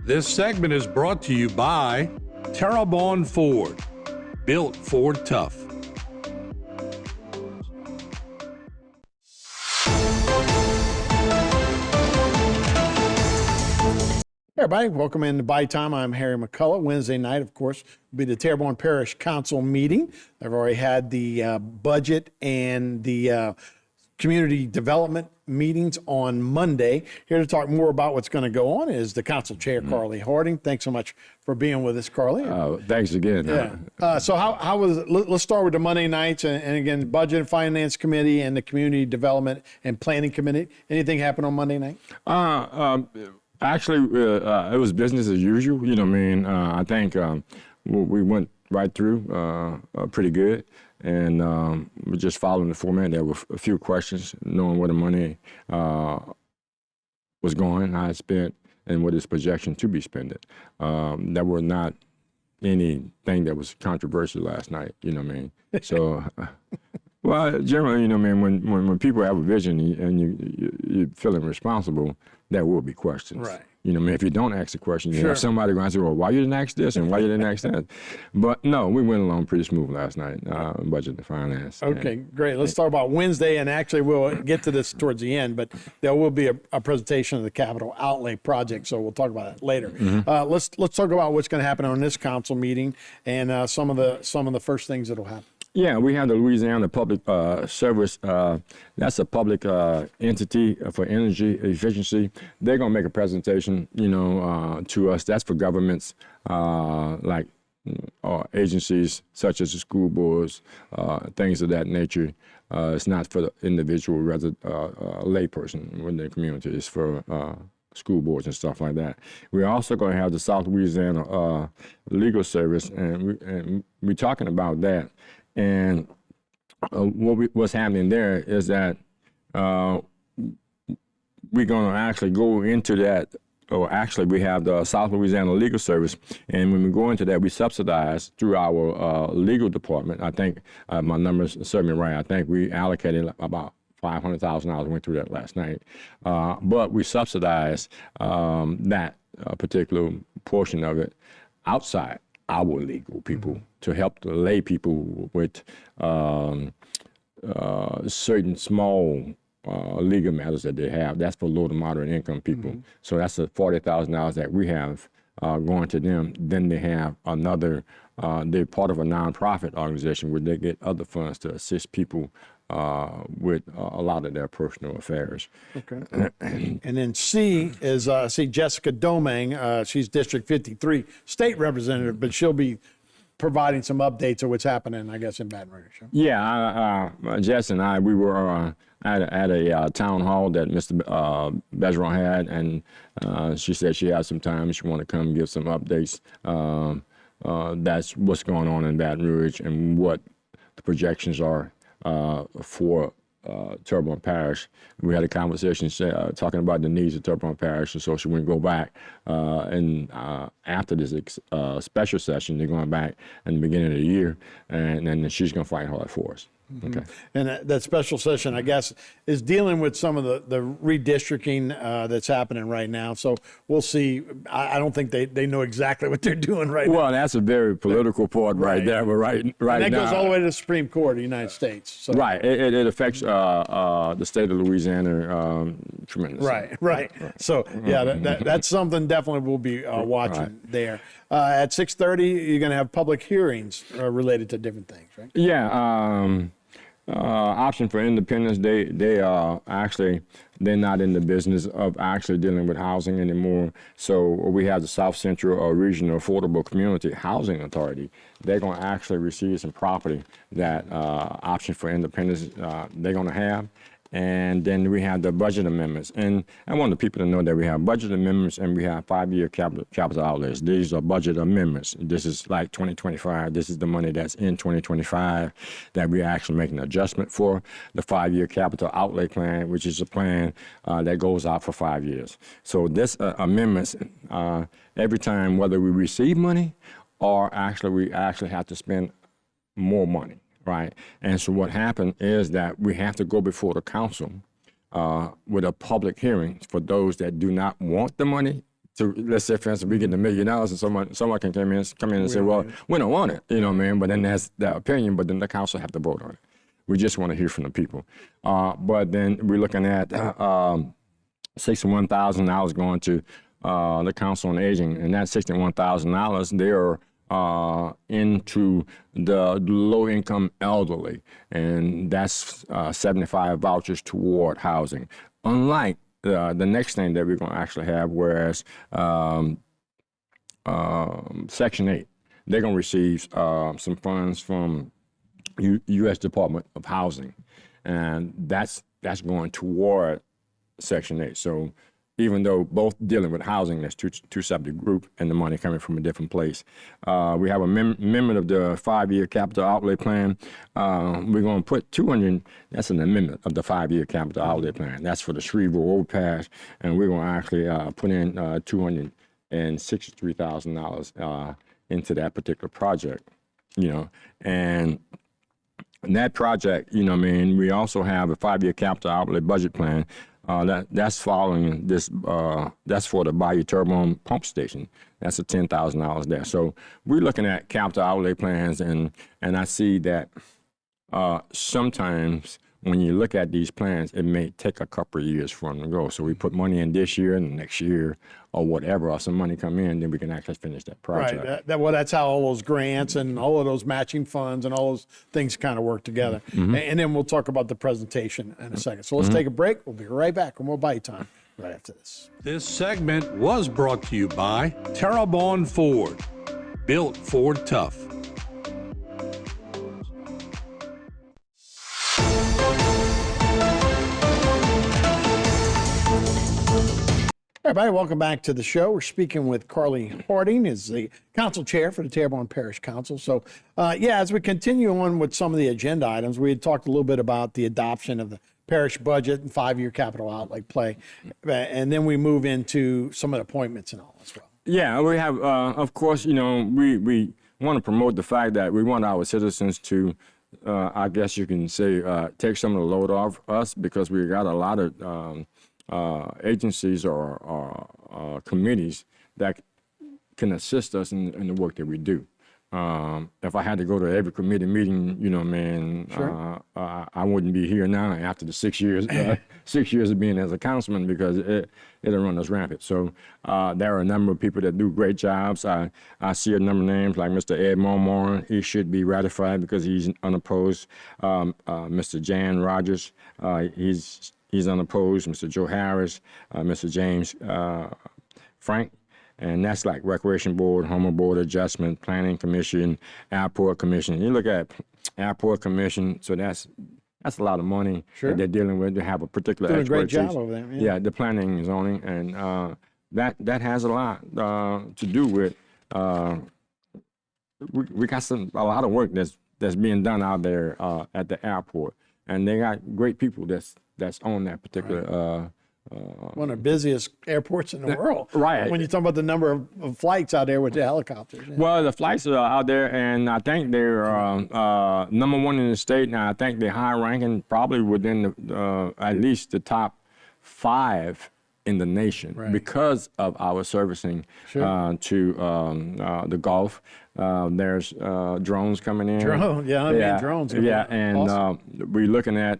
This segment is brought to you by Terrebonne Ford, built Ford tough. Hey everybody, welcome into Bayou Time. I'm Harry McCullough. Wednesday night, of course, will be the Terrebonne Parish Council meeting. I've already had the budget and the community development meetings on Monday. Here to talk more about what's going to go on is the council chair, Carly Harding. Thanks so much for being with us, Carly. Thanks again. Yeah. So how was it? Let's start with the Monday nights and again, Budget and Finance Committee and the Community Development and Planning Committee. Anything happen on Monday night? Actually, it was business as usual. You know what I mean? I think we went right through pretty good. And we're just following the format. There were a few questions, knowing where the money was going, how it's spent, and what is projection to be spent. There were not anything that was controversial last night, you know what I mean? So, well, generally, you know what I mean, when people have a vision and you're feeling responsible, there will be questions. Right. You know what I mean? If you don't ask the question, you Sure. have somebody going to say, well, why you didn't ask this and why you didn't ask that? But no, we went along pretty smooth last night, budget and finance. Okay, great. Let's talk about Wednesday, and actually we'll get to this towards the end, but there will be a presentation of the capital outlay project, so we'll talk about that later. Let's talk about what's going to happen on this council meeting and some of the first things that'll happen. Yeah, we have the Louisiana Public Service. That's a public entity for energy efficiency. They're going to make a presentation, to us. That's for governments like agencies such as the school boards, things of that nature. It's not for the individual layperson within the community. It's for school boards and stuff like that. We're also going to have the South Louisiana Legal Service, and we're talking about that. And what's happening there is that we're going to actually go into that, or actually we have the South Louisiana Legal Service, and when we go into that, we subsidize through our legal department. I think my numbers serve me right. I think we allocated about $500,000, went through that last night. But we subsidize that particular portion of it outside our legal people to help the lay people with certain small legal matters that they have. That's for low to moderate income people. So that's the $40,000 that we have going to them. Then they have another, they're part of a nonprofit organization where they get other funds to assist people with a lot of their personal affairs. Okay. And then C is Jessica Domingue. She's District 53 state representative, but she'll be providing some updates of what's happening, I guess, in Baton Rouge. Yeah, Jess and I, we were at a town hall that Mr. Bergeron had, and she said she had some time. She wanted to come give some updates. That's what's going on in Baton Rouge and what the projections are for Terrebonne Parish. We had a conversation talking about the needs of Terrebonne Parish, and so she wouldn't go back. And after this special session, they're going back in the beginning of the year, and then she's going to fight hard for us. Okay. And that special session, I guess, is dealing with some of the redistricting that's happening right now. So we'll see. I don't think they know exactly what they're doing right now. Well, that's a very political part right there. But right and now, that goes all the way to the Supreme Court of the United States. So. Right. It affects the state of Louisiana tremendously. Right. So, yeah, that's something definitely we'll be watching there. At 6:30, you're going to have public hearings related to different things, right? Yeah. Option for Independence, they are actually, they're not in the business of actually dealing with housing anymore. So we have the South Central Regional Affordable Community Housing Authority. They're going to actually receive some property that Option for Independence they're going to have. And then we have the budget amendments. And I want the people to know that we have budget amendments and we have 5-year capital outlays. These are budget amendments. This is like 2025. This is the money that's in 2025 that we're actually making an adjustment for. The 5-year capital outlay plan, which is a plan that goes out for 5 years. So this amendments, every time, whether we receive money or we actually have to spend more money. Right. And so what happened is that we have to go before the council with a public hearing for those that do not want the money to, let's say, for instance, we get $1 million and someone can come in and say, well, we don't want it, you know what I mean? But then that's their opinion, but then the council have to vote on it. We just want to hear from the people. But then we're looking at $61,000 going to the Council on Aging, and that $61,000, they are into the low-income elderly, and that's 75 vouchers toward housing. Unlike the next thing that we're going to actually have, whereas Section 8, they're going to receive some funds from U.S. Department of Housing, and that's going toward Section 8. So even though both dealing with housing, that's two separate groups, and the money coming from a different place. We have a amendment of the 5-year capital outlay plan. We're going to put 200, that's an amendment of the 5-year capital outlay plan. That's for the Shreveport overpass, and we're going to actually put in $263,000 into that particular project, you know. And that project, you know what I mean, we also have a 5-year capital outlay budget plan. That's following this, that's for the Bayou Terrebonne pump station. That's a $10,000 there. So we're looking at capital outlay plans, and I see that sometimes when you look at these plans, it may take a couple of years for them to go. So we put money in this year and next year or whatever, or some money come in, then we can actually finish that project. Right. Well, that's how all those grants and all of those matching funds and all those things kind of work together. And then we'll talk about the presentation in a second. So let's take a break. We'll be right back, and we'll buy time right after this. This segment was brought to you by Terrebonne Ford, built Ford tough. Everybody, welcome back to the show. We're speaking with Carly Harding, is the council chair for the Terrebonne Parish Council. So, as we continue on with some of the agenda items, we had talked a little bit about the adoption of the parish budget and 5-year capital outlay play, and then we move into some of the appointments and all as well. Yeah, we have, of course, you know, we want to promote the fact that we want our citizens to, I guess you can say, take some of the load off us, because we got a lot of agencies or committees that can assist us in the work that we do. If I had to go to every committee meeting, you know, man, Sure. I wouldn't be here now after the 6 years, 6 years of being as a councilman, because it'll run us rampant. So there are a number of people that do great jobs. I see a number of names like Mr. Ed Mormon. He should be ratified because he's unopposed. Mr. Jan Rogers, he's unopposed. Mr. Joe Harris, Mr. James Frank, and that's like Recreation Board, Houma Board Adjustment, Planning Commission, Airport Commission. You look at Airport Commission, so that's a lot of money Sure. that they're dealing with to have a particular Doing a great expertise. job over there. Yeah, the planning and zoning, and that has a lot to do with. We got a lot of work that's being done out there at the airport, and they got great people that's on that particular. One of the busiest airports in the world. Right. When you talk about the number of flights out there with the helicopters. Yeah. Well, the flights are out there, and I think they're number one in the state, and I think they're high ranking, probably within at least the top 5 in the nation, Right. because of our servicing Sure. to the Gulf. There's drones coming in. Drones. Yeah, and Awesome. we're looking at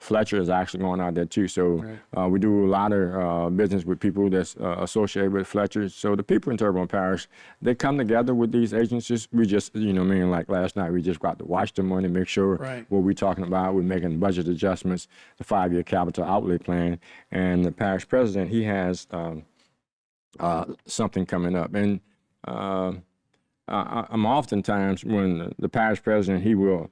Fletcher is actually going out there too. So we do a lot of business with people that's associated with Fletcher. So the people in Terrebonne Parish, they come together with these agencies. We just, you know, like last night, we just got to watch the money, make sure what we're talking about. We're making budget adjustments, the 5-year capital outlay plan, and the parish president, he has something coming up. And I'm oftentimes, when the parish president, he will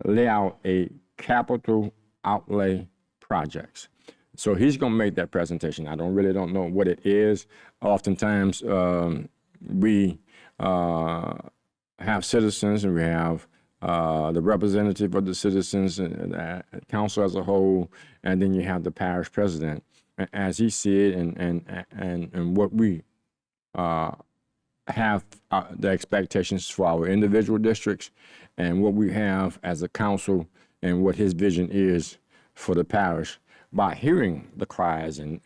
lay out a capital outlay projects. So he's going to make that presentation. I don't know what it is. Oftentimes we have citizens, and we have the representative of the citizens, and the council as a whole, and then you have the parish president as he see it, and what we have the expectations for our individual districts, and what we have as a council, and what his vision is for the parish. by hearing the cries and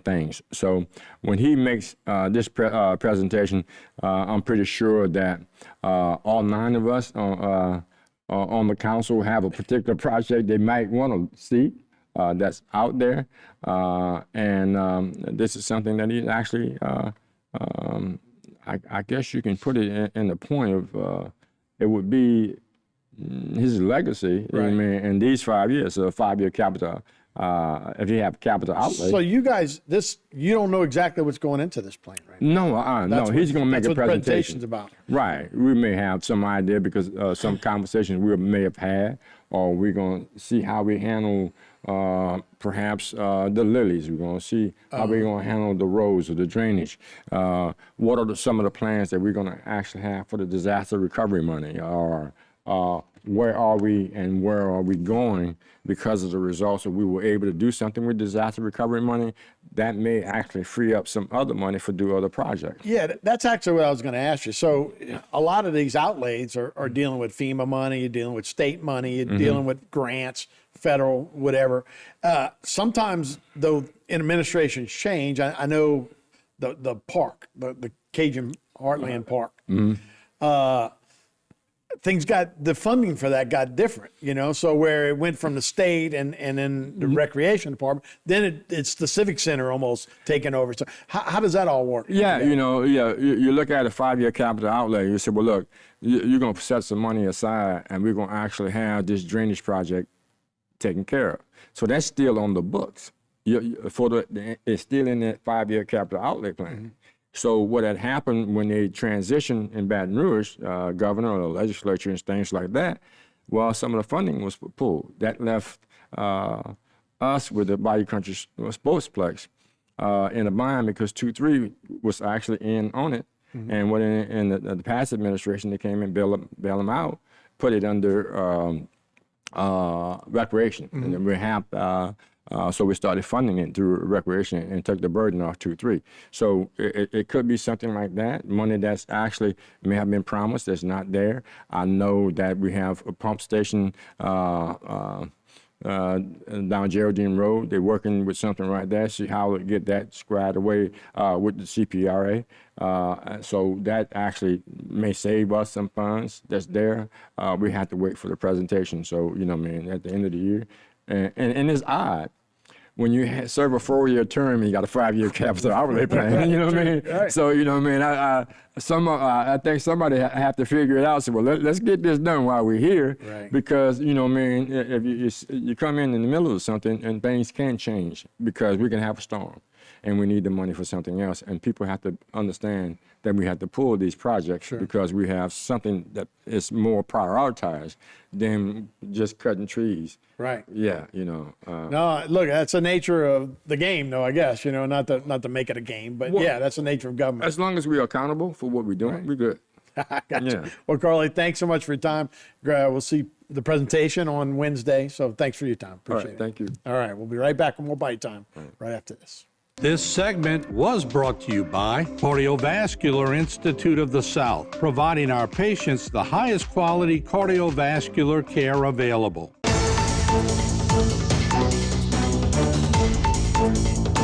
things. So when he makes this presentation, I'm pretty sure that all 9 of us on the council have a particular project they might want to see that's out there, and this is something that he actually, I guess you can put it in the point of it would be his legacy. Right. I mean, in these 5 years, so a 5-year capital. If you have capital outlay. So you guys, you don't know exactly what's going into this plan, right? No, no, he's going to make a That's what the presentation. presentation's about. Right. We may have some idea because some conversations we may have had, or we're going to see how we handle perhaps the lilies. We're going to see how we're going to handle the roads or the drainage. What are some of the plans that we're going to actually have for the disaster recovery money, or where are we and where are we going because of the results that we were able to do something with disaster recovery money that may actually free up some other money for do other projects. Yeah, that's actually what I was going to ask you. So a lot of these outlays are dealing with FEMA money, you're dealing with state money, you're dealing with grants, federal, whatever. Sometimes, though, in administrations change, I know the park, the Cajun Heartland Park, things the funding for that got different, so where it went from the state and then the recreation department, then it's the civic center almost taking over. So how does that all work? Yeah, you look at a 5-year capital outlay, you say, well, look, you're going to set some money aside and we're going to actually have this drainage project taken care of. So that's still on the books. It's still in that 5-year capital outlay plan. So what had happened when they transitioned in Baton Rouge, governor or the legislature and things like that, well, some of the funding was pulled. That left us with the Bayou Country Sportsplex in a bind because 2-3 was actually in on it. And when in the past administration, they came and bailed them out, put it under recreation. And then we have so we started funding it through recreation and took the burden off 2-3. So it could be something like that, money that's actually may have been promised that's not there. I know that we have a pump station down Geraldine Road. They're working with something right there, see how to get that squared away with the CPRA. So that actually may save us some funds that's there. We have to wait for the presentation. So, at the end of the year. And it's odd. When you serve a 4-year term, you got a 5-year capital outlay plan. You know what I mean? Right. So I think somebody have to figure it out. So let's get this done while we're here, Right. because if you come in the middle of something and things can change because we can have a storm, and we need the money for something else, and people have to understand that we have to pull these projects because we have something that is more prioritized than just cutting trees. Right. Yeah, No, look, that's the nature of the game, though, I guess, not to make it a game, but that's the nature of government. As long as we're accountable for what we're doing, we're good. Gotcha. Yeah. Well, Carly, thanks so much for your time. We'll see the presentation on Wednesday, so thanks for your time. Appreciate it. Thank you. All right, we'll be right back with more Bite Time right after this. This segment was brought to you by Cardiovascular Institute of the South, providing our patients the highest quality cardiovascular care available.